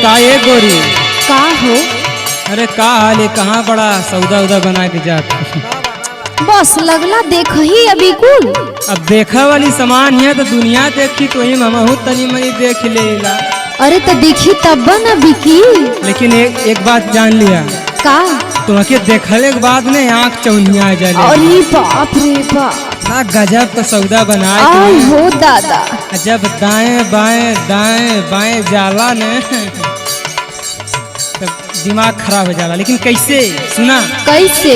का ये गोरी का हो? अरे का हाल है, कहाँ बड़ा सौदा उदा बना के जात। बस लगला देख ही अभी कुल। अब देखा वाली सामान है तो दुनिया देखी तो ही हमहू तनी मनी देख लेला। अरे तो देखी तब न बिकी। लेकिन एक बात जान लिया का? तुम्हें देखले के बाद में आँख चौनिया जाए। अरे बाप रे बाप, गजब का सौदा बना हो दादा। जब दाएं बाएं जाला ने तब दिमाग खराब हो जाला। लेकिन कैसे सुना? कैसे?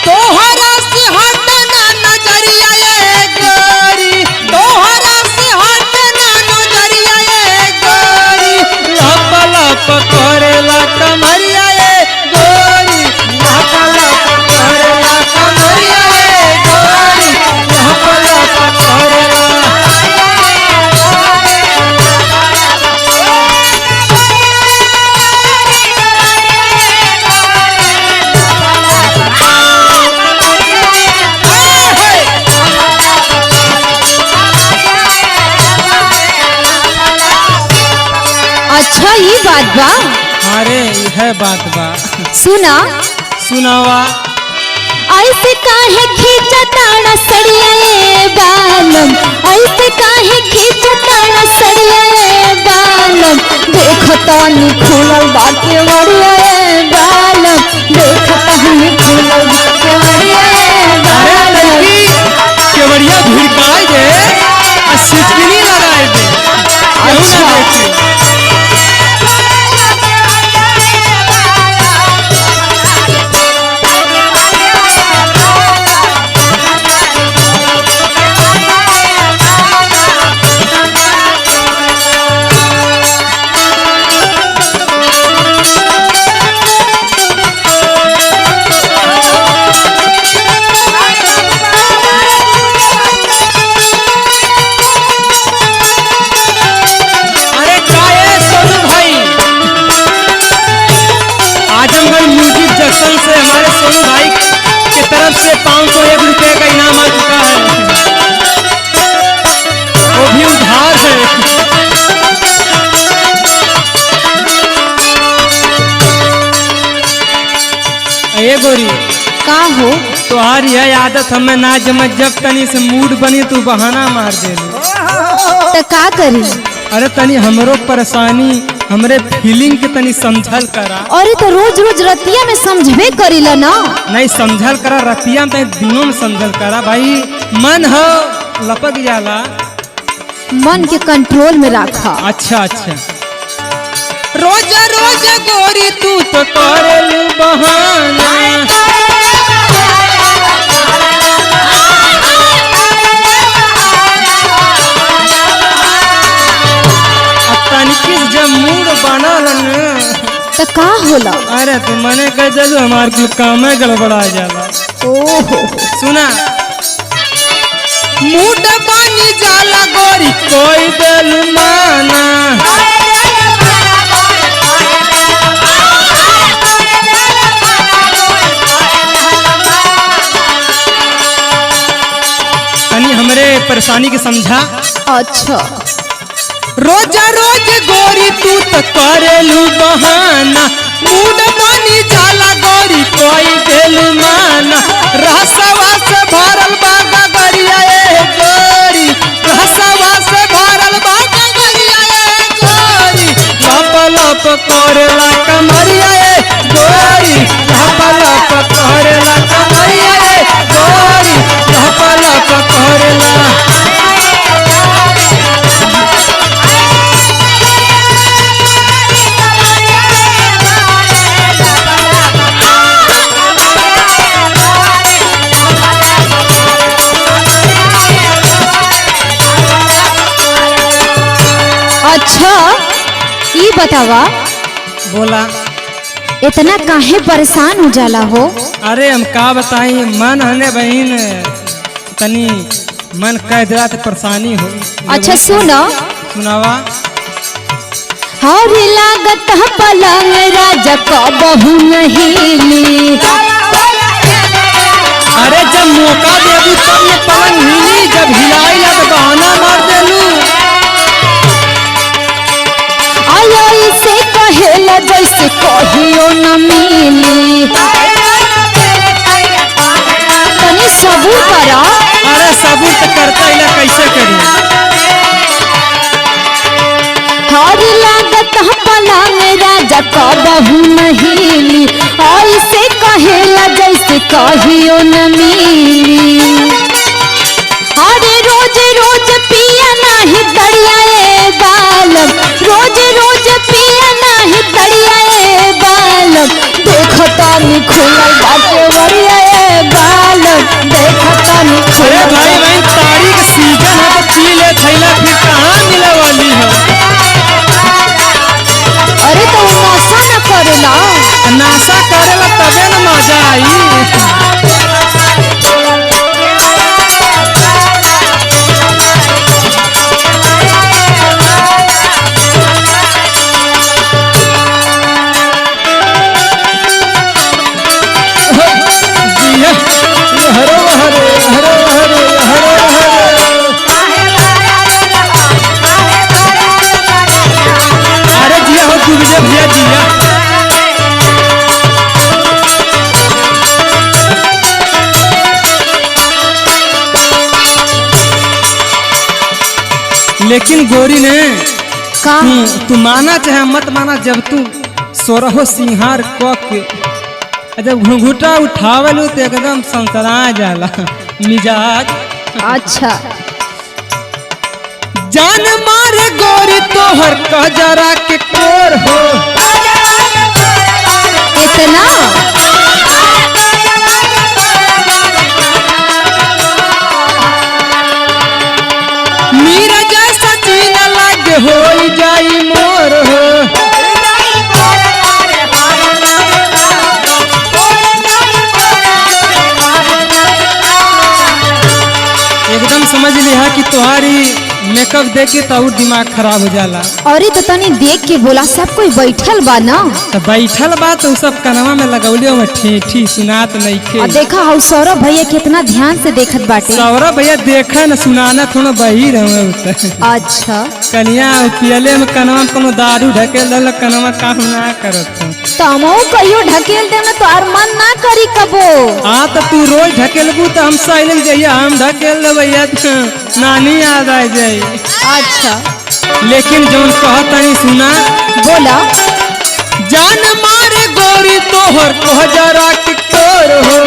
तोहरा से हटना नजरिया ये गोरी, तोहरा से हटना नजरिया ये गोरी, लप लप करेला कमरिया ये गोरी, लप लप करेला कमरिया ये गोरी, लप लप करेला। अच्छा ये बात बा? अरे यह बात बा। सुना सुनावा। ऐसे काहे खींचताड़ा सड़िया ए बालम, ऐसे काहे खींचताड़ा सड़िया ए बालम, देखतानी खुलल बाके वड़िया ए बालम, देखतानी खुलल बाके वड़िया ए बालम। केवड़िया भिड़काई दे और सिटकिनी लगाए दे। अच्छा। से हमारे सोनू भाई की तरफ से 501 रुपए का इनाम आ चुका है, वो भी उधार है। ये गोरी का हो? तुहार यह आदत हमें ना जमत, जब तनी से मूड बनी तू बहाना मार दे। तो का करी? अरे तनी हमरो परेशानी, हमरे फीलिंग के तनी समझल करा। अरे तो रोज रोज रतिया में समझबे करीला ना। नहीं समझल करा, रतिया में दिनों में समझल करा भाई। मन हो लपक जाला, मन के कंट्रोल में रखा। अच्छा अच्छा। रोज रोज गोरी तू तो करेलू बहाना, किस जब मूड बनल तो का होला? अरे तू मने कह दे हमार कुल काम गड़बड़ा जाला। ओहो सुना, मूड बनी जाला गोरी कोई दिल माना, तनी हमरे परेशानी के समझा। अच्छा। रोज रोज गोरी तू तो करेलू बहाना, मूड बनी जाला गोरी कोई दिल माना, रहसवा से भरल बागा गरिया ए गोरी, रहसवा से भरल बागा गरिया ए गोरी, लप लप करेला कमरिया ए गोरी, लप लप करेला कमरिया ए गोरी, लप लप करेला। अच्छा ये बतावा, बोला इतना काहे परेशान हो जाला हो? अरे हम का बताई, मन हने बहन तनी मन कह दिला तो परेशानी हो। अच्छा सुनो। सुनावा। हर लागत पलंग राजा का बहु नहीं। अरे जब मौका देबू तब ये पलंग हिली, जब हिलाई तो बहाना मार दे कहेला जैसे कहियो न मिली। तनी सबूर करा। अरे सबूर तो करता ही ना, कैसे करी। हर लागत पला में राजा कबहू नहीली, ऐसे कहेला जैसे कहियो न मिली। अरे रोज रोज पिया नाही दरियाए बालम, रोज रोज पिया नाही दरियाए बालम, देखता नी खुलल बाटे वरियाए बालम, देखता नी अरे खुलल। भाई बहन ताड़ी के सीजन है तो पी ले थैला, फिर कहाँ मिले वाली है। अरे तो वो नशा न करेला। नाशा करेला तबे न मजा आई। हरो हरो हरो हरो हरो हरो। अरे जिया हो दुर्गे भैया जिया। लेकिन गोरी ने का तू माना चाहे मत माना, जब तू सोरहो सिंहार क के जब घुंघुटा उठावलू तो एकदम संसरा जाला मिजाज। अच्छा जान मारे गोरी तोहर कजरा के कोर हो। इतना मीरा जैसा चीन लागे हो जाई मोर हो। एकदम समझ लिया कि तुम्हारी मेकअप देख के तो और दिमाग खराब हो जाला। अरे तो तनी देख के बोला, सब कोई बैठल बा ना। तो बैठल बा तो सब कनवा में लगौलियो में ठीठी सुनात नहीं। और देखा हौ सौरभ भैया कितना ध्यान से देखत बाटे। सौरभ भैया देखा न सुनाना थोड़ा बही रहे। अच्छा कनिया पियले में कनवा में कोनो दारू ढकेल दल, कनवा काम ना करत। तमो कहियो ढकेल दे ना तो आर मन ना करी कबो। हाँ तो तू रोज ढकेलबू तो हम साइलेंट जइया, हम ढकेल दे भैया नानी याद आ जाई। अच्छा लेकिन जौन कहतनी सुना बोला। जान मारे गोरी तोहर कोहजरा के कोर हो।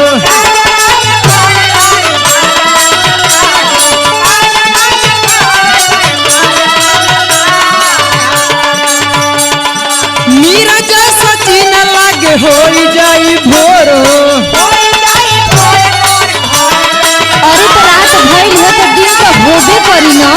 मीरा जैसा चीन लागे हो जाई भोर हो। अरे तो रात भइल हो तो दिन तो होबे करी ना।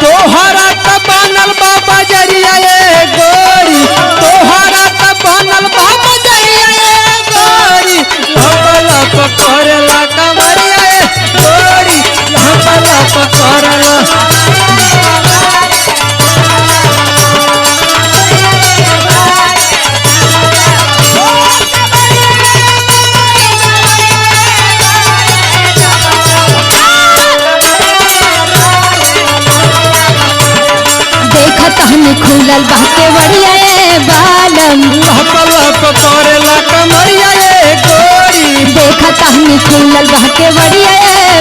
तोहरा त बनल बा बजरिया ए गोरी, तोहरा त बनल बा बजरिया ए गोरी, लपला पकड़ला कमरिया ए गोरी, लपला पकड़ला। तहनी खुलल बाटे वड़िया ए बालम, लपला पकड़ला कमरिया ए गोरी, देखा तहनी खुलल बाटे वड़िया ए